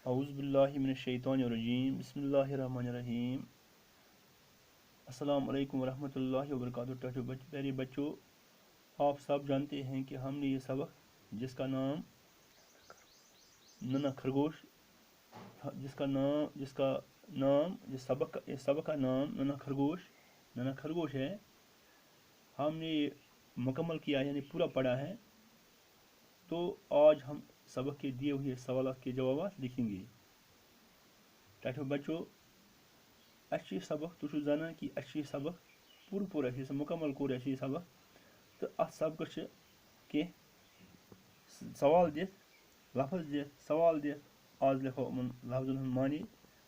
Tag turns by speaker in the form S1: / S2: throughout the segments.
S1: اعوذ باللہ من الشیطان الرجیم بسم اللہ الرحمن الرحیم السلام علیکم ورحمۃ اللہ وبرکاتہ. پیارے بچوں، آپ سب جانتے ہیں کہ ہم نے یہ سبق جس کا نام ننا خرگوش اس سبق کا نام ننا خرگوش ہے. ہم نے یہ مکمل کیا یعنی پورا پڑھا ہے. تو آج ہم سبق کے دیے ہوئے سوالات کے جوابات لکھیں گے. ٹھیک بچوں، اچھی سبق تو زانان کہ اچھی سبق پور مکمل کور اچھی سبق تو ات سبق کی سوال دِتھ لفظ دِتھ سوال دِتھ آز لکھو یِمن لفظن ہُنٛد معنی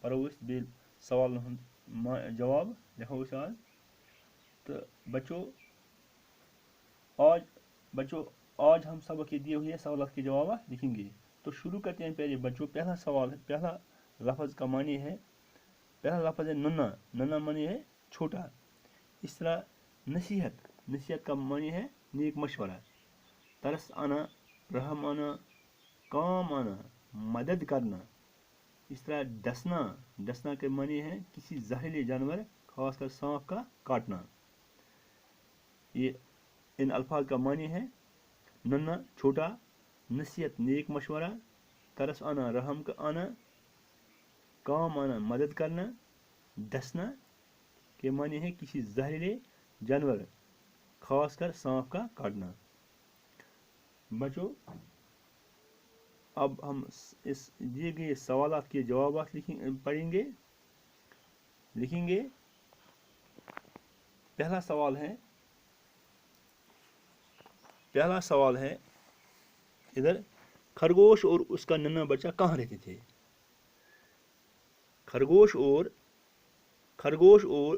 S1: پرو أسۍ بیٚیہِ سوالن ہُنٛد جواب لکھو أسۍ آز. تو آج ہم سبق کے دیے ہوئے سوالات کے جوابات لکھیں گے. تو شروع کرتے ہیں پیارے بچوں. پہلا لفظ کا معنی ہے، پہلا لفظ ہے ننا معنی ہے چھوٹا. اس طرح نصیحت کا معنی ہے نیک مشورہ. ترس آنا، رحم آنا، کام آنا، مدد کرنا. اس طرح ڈسنا کے معنی ہے کسی زہریلے جانور خاص کر سانپ کا کاٹنا. یہ ان الفاظ کا معنی ہے ننا چھوٹا، نصیحت نیک مشورہ، ترس آنا رحم کا آنا، کام آنا مدد کرنا. ڈسنا کے معنی ہے کسی زہریلے جانور خاص کر سانپ کا کاٹنا. بچوں، اب ہم اس دیے گئے سوالات کے جوابات لکھیں گے. پہلا سوال ہے ادھر، خرگوش اور اس کا ننا بچہ کہاں رہتے تھے؟ خرگوش اور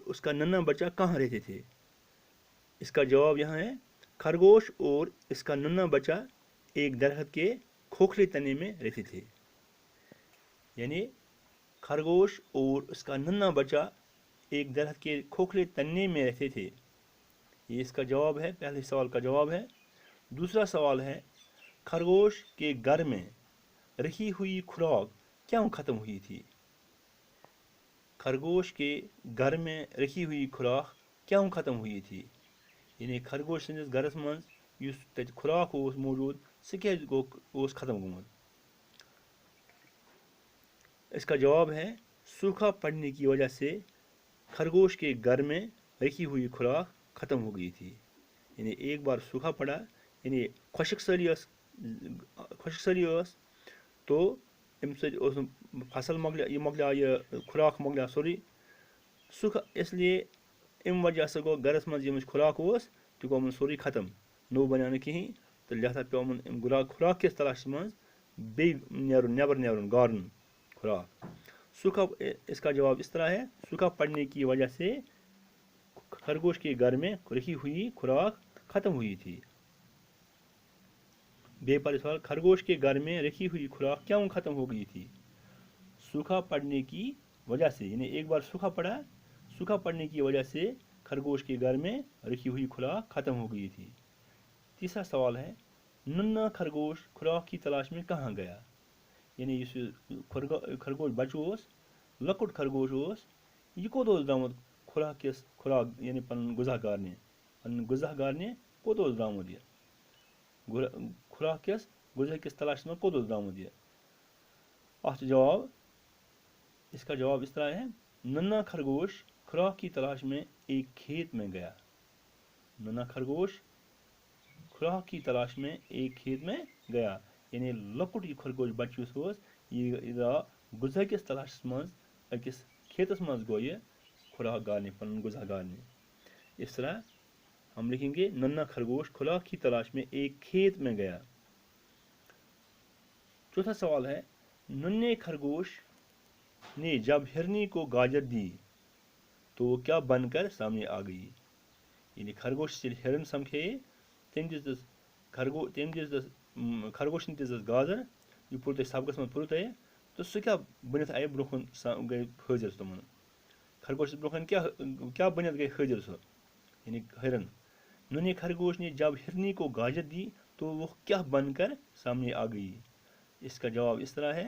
S1: اس کا ننا بچہ کہاں رہتے تھے؟ اس کا جواب یہاں ہے، خرگوش اور اس کا ننا بچہ ایک درخت کے کھوکھلے تنے میں رہتے تھے. یعنی خرگوش اور اس کا ننا بچہ ایک درخت کے کھوکھلے تنے میں رہتے تھے. یہ اس کا جواب ہے، پہلے سوال کا جواب ہے. دوسرا سوال ہے، خرگوش کے گھر میں رکھی ہوئی خوراک کیوں ختم ہوئی تھی؟ خرگوش کے گھر میں رکھی ہوئی خوراک کیوں ختم ہوئی تھی؟ یعنی خرگوش سندس گھرس مز یس تت خوراک موجود سہ کیازِ اوس ختم گومت؟ اس کا جواب ہے، سوکھا پڑنے کی وجہ سے خرگوش کے گھر میں رکھی ہوئی خوراک ختم ہو گئی تھی. یعنی ایک بار سوکھا پڑا، یعنی خشک سالی ٲس تو امہِ سۭتۍ اوس نہٕ فصل مۄکلیو یہ خوراک مۄکلیو سورُے سُہ اس لیے امہِ وجہ سۭتۍ گوٚو گرس منٛز ییٚمِس خوراک اوس تہِ گوٚو یِمن سورُے ختم، نوٚو بنیو نہٕ کِہیٖنۍ. تہٕ لہذا پیوٚو یِمن خوراک کِس تلاشس منٛز بیٚیہِ نٮ۪بر نیرُن گارُن خوراک. سوکھا اس کا جواب اس طرح ہے، سوکھا پڑنے کی وجہ سے خرگوش کے گھر میں رکھی ہوئی خوراک ختم ہوئی تھی. بے پر سوال، خرگوش کے گھر میں رکھی ہوئی خوراک کیوں ختم ہو گئی تھی؟ سوکھا پڑنے کی وجہ سے، یعنی ایک بار سوکھا پڑنے کی وجہ سے خرگوش کے گھر میں رکھی ہوئی خوراک ختم ہو گئی تھی. تیسرا سوال ہے، ننا خرگوش خوراک کی تلاش میں کہاں گیا؟ یعنی اس خرگوش بچہ اوس لۄکُٹ خرگوش اوس یہ کوٚت اوس درٛامُت خوراک یعنی پنُن غذا گارنہِ کوٚت اوس درٛامُت یہِ خوراک غذا کِس تلاشس منٛز کوٚت اوس درٛامُت یہِ؟ اتھ جواب، اس کا جواب اس طرح ہے، ننا خرگوش خوراک کی تلاش میں ایک کھیت میں گیا. ننا خرگوش خوراک کی تلاش میں ایک کھیت میں گیا. یعنی لۄکُٹ یہ خرگوش بچہ یُس اوس یہ درٛاو غذا کِس تلاشس منٛز أکِس کھیتس منٛز گوٚو یہ خوراک گارنہِ پنُن غذا گارنہِ. اس طرح ہم لکھیں گے، ننا خرگوش خوراک کی تلاش میں ایک کھیت میں گیا. چوتھا سوال ہے، ننے خرگوش نے جب ہرنی کو گاجر دی تو وہ کیا بن کر سامنے آ گئی؟ یعنی خرگوش ییٚلہِ ہرن سمکھیے تٔمۍ دِژ خرگوشن دِژ گازر، یہ پوٚر تۄہہِ سبقس منٛز پوٚرُو تۄہہِ. تہٕ سُہ کیٛاہ بٔنِتھ آیہِ برونٛہہ کُن گٔے حٲضِر تِمن خرگوشس برونٛہہ کن کیٛاہ بٔنِتھ گٔے حٲضِر سُہ یعنی ہرن. ننے خرگوش نے جب ہرنی کو گاجر دی تو وہ کیا بن کر سامنے آ گئی؟ اس کا جواب اس طرح ہے،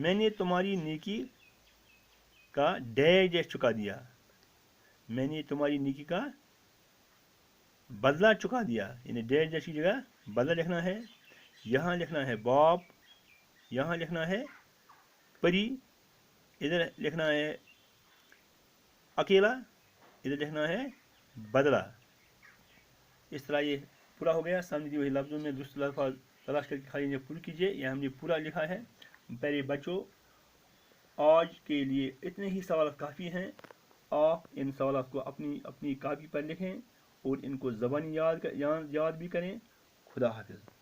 S1: میں نے تمہاری نیکی کا ڈیش چکا دیا. میں نے تمہاری نیکی کا بدلہ چکا دیا. یعنی ڈیش کی جگہ بدلہ لکھنا ہے. یہاں لکھنا ہے باپ, یہاں لکھنا ہے پری, ادھر لکھنا ہے اکیلا, ادھر لکھنا ہے بدلہ. اس طرح یہ پورا ہو گیا. سامنے دیے ہوئے لفظوں میں دوسرے الفاظ تلاش کر کے خالی انہیں پورا کیجیے. یہ ہم نے پورا لکھا ہے. پیارے بچوں, آج کے لیے اتنے ہی سوالات کافی ہیں. آپ ان سوالات کو اپنی کاپی پر لکھیں اور ان کو زبانی یاد بھی کریں. خدا حافظ.